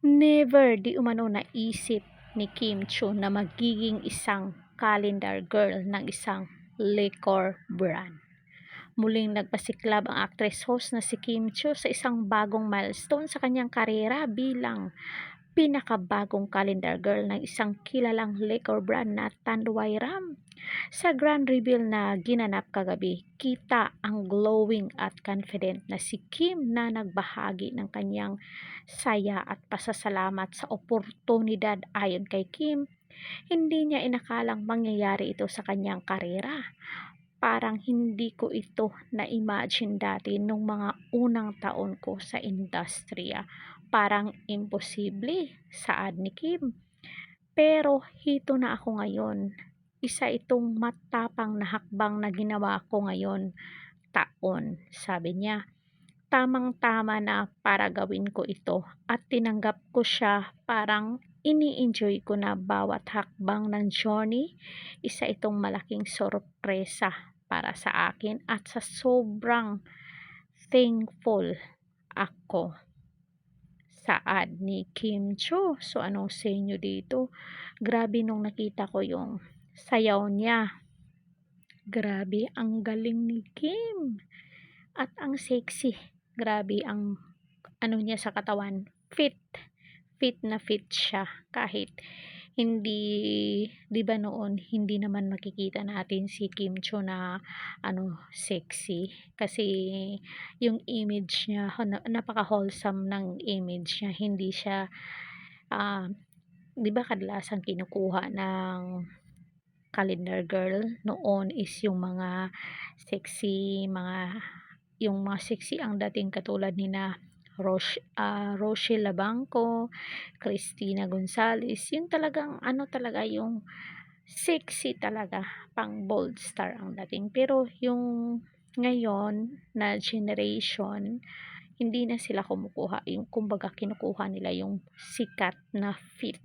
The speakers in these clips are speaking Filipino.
Never di umano naisip ni Kim Chiu na magiging isang calendar girl ng isang liquor brand. Muling nagpasiklab ang actress host na si Kim Chiu sa isang bagong milestone sa kanyang karera bilang pinakabagong calendar girl ng isang kilalang liquor brand na Tanduay Ram. Sa grand reveal na ginanap kagabi, kita ang glowing at confident na si Kim na nagbahagi ng kanyang saya at pasasalamat sa oportunidad. Ayon kay Kim, hindi niya inakalang mangyayari ito sa kanyang karera. Parang hindi ko ito na-imagine dati nung mga unang taon ko sa industriya. Parang imposible, saad ni Kim. Pero hito na ako ngayon. Isa itong matapang na hakbang na ginawa ko ngayon taon, sabi niya. Tamang-tama na para gawin ko ito at tinanggap ko siya, parang ini-enjoy ko na bawat hakbang ng journey. Isa itong malaking sorpresa para sa akin at sa sobrang thankful ako, saad ni Kim Chiu. So anong sa inyo dito? Grabe nung nakita ko yung sayaw niya. Grabe, ang galing ni Kim. At ang sexy. Grabe ang ano niya sa katawan. Fit. Fit na fit siya. Kahit hindi, di ba noon, hindi naman makikita natin si Kim Chiu na sexy. Kasi yung image niya, napaka-wholesome ng image niya. Hindi siya, di ba kadalasan kinukuha ng calendar girl noon is yung mga sexy, yung mga sexy ang dating katulad ni na Rochelle Labangco, Christina Gonzalez. Yun talagang talaga yung sexy talaga, pang bold star ang dating. Pero yung ngayon na generation, hindi na sila kumukuha. Yung kumbaga kinukuha nila yung sikat na fit.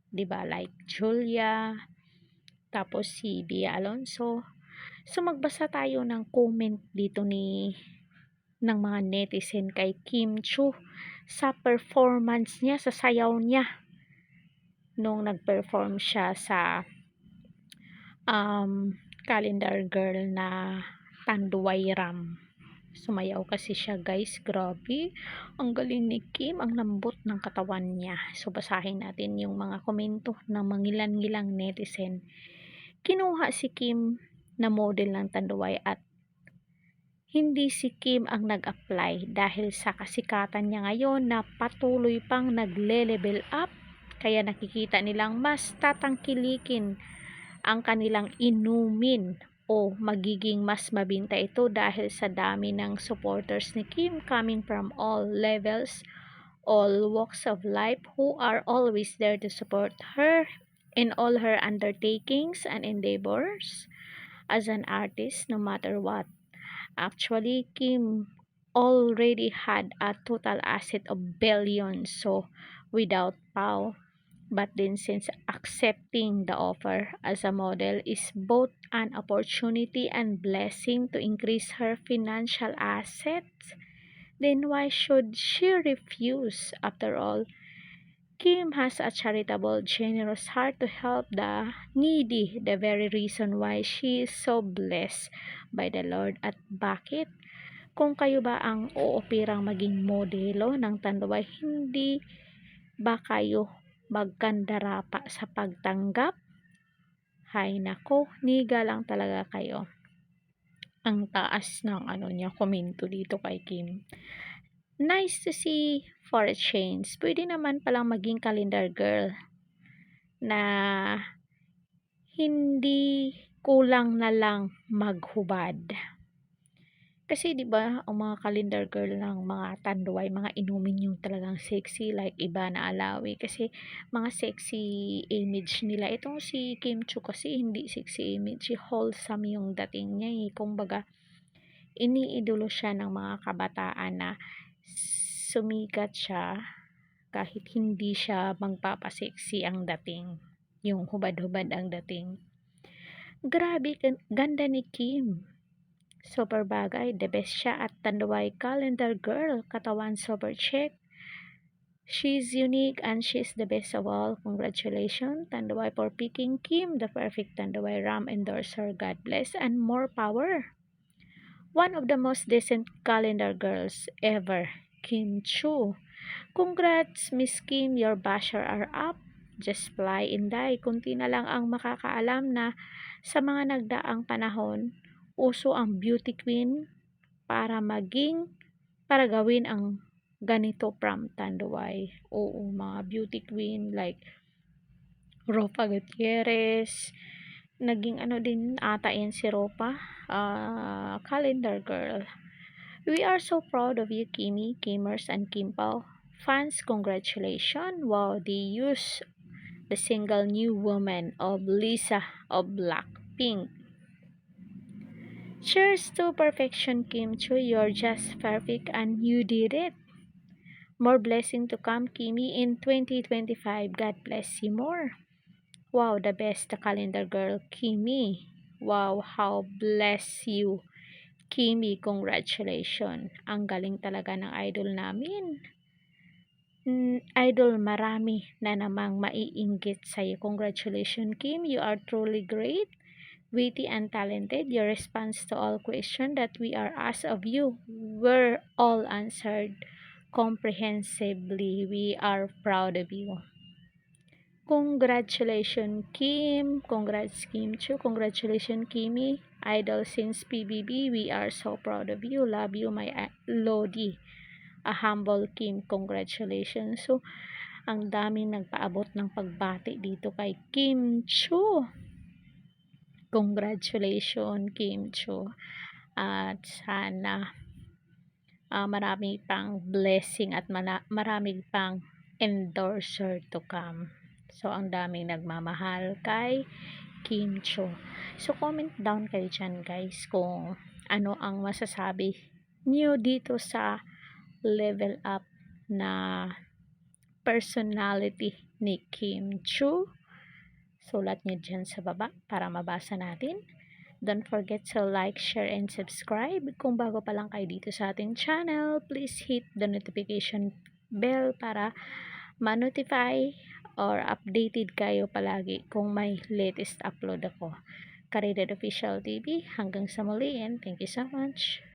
'Di ba? Like Julia, tapos si Bia Alonso. So magbasa tayo ng comment dito ng mga netizen kay Kim Chiu sa performance niya, sa sayaw niya nung nag-perform siya sa calendar girl na Tanduay Ram. Sumayaw kasi siya, guys. Grabe, ang galing ni Kim, ang lambot ng katawan niya. So basahin natin yung mga komento ng mangilan-ngilang netizen. Kinuha si Kim na model ng Tanduay at hindi si Kim ang nag-apply dahil sa kasikatan niya ngayon na patuloy pang nagle-level up, kaya nakikita nilang mas tatangkilikin ang kanilang inumin o magiging mas mabinta ito dahil sa dami ng supporters ni Kim coming from all levels, all walks of life, who are always there to support her in all her undertakings and endeavors as an artist, no matter what. Actually, Kim already had a total asset of billions, so without Pao. But then since accepting the offer as a model is both an opportunity and blessing to increase her financial assets, then why should she refuse? After all, Kim has a charitable, generous heart to help the needy, the very reason why she is so blessed by the Lord. At bakit? Kung kayo ba ang uopirang maging modelo ng Tanduay, hindi ba kayo magkandara pa sa pagtanggap? Hay nako, niga lang talaga kayo. Ang taas ng niya, komento dito kay Kim. Nice to see for a change. Pwede naman palang maging calendar girl na hindi kulang na lang maghubad. Kasi 'di ba, ang mga calendar girl ng mga Tanduay, mga inumin yung talagang sexy like Ivana Alawi kasi mga sexy image nila. Itong si Kim Chiu kasi hindi sexy image, wholesome yung dating niya eh. Kumbaga, iniidolo siya ng mga kabataan na sumikat siya kahit hindi siya magpapasexy ang dating. Yung hubad-hubad ang dating. Grabe, ganda ni Kim. Super bagay, the best siya at Tanduay calendar girl, katawan super check. She's unique and she's the best of all. Congratulations, Tanduay, for picking Kim, the perfect Tanduay. Ram endorser. God bless and more power. One of the most decent calendar girls ever, Kim Chu. Congrats, Miss Kim, your basher are up. Just fly and die. Kunti na lang ang makakaalam na sa mga nagdaang panahon, uso ang beauty queen para gawin ang ganito from Tanduay. Oo, mga beauty queen like Ropa Gutierrez, naging ano din ata yan si Ropa, calendar girl. We are so proud of you, Kimi, Kimers, and Kimpal. Fans, congratulations. Wow, they use the single new woman of Lisa of Blackpink. Cheers to perfection, Kim Chu. You're just perfect and you did it. More blessing to come, Kimi, in 2025. God bless you more. Wow, the best, the calendar girl, Kimi. Wow, how bless you, Kimi. Congratulations. Ang galing talaga ng idol namin. Idol, marami na namang maiinggit sa'yo. Congratulations, Kim. You are truly great, witty, and talented. Your response to all questions that we are asked of you were all answered comprehensively. We are proud of you. Congratulations, Kim. Congrats, Kim Chu. Congratulations, Kimi. Idol since PBB. We are so proud of you. Love you, my Lodi. A humble Kim. Congratulations. So, ang daming nagpaabot ng pagbati dito kay Kim Chu. Congratulations, Kim Chu. At sana marami pang blessing at marami pang endorser to come. So, ang daming nagmamahal kay Kim Chu. So, comment down kayo dyan, guys, kung ano ang masasabi niyo dito sa level up na personality ni Kim Chu. Sulat nyo dyan sa baba para mabasa natin. Don't forget to like, share, and subscribe. Kung bago pa lang kayo dito sa ating channel, please hit the notification bell para ma-notify or updated kayo palagi kung may latest upload ako. Karidad Official TV, hanggang sa muli and thank you so much.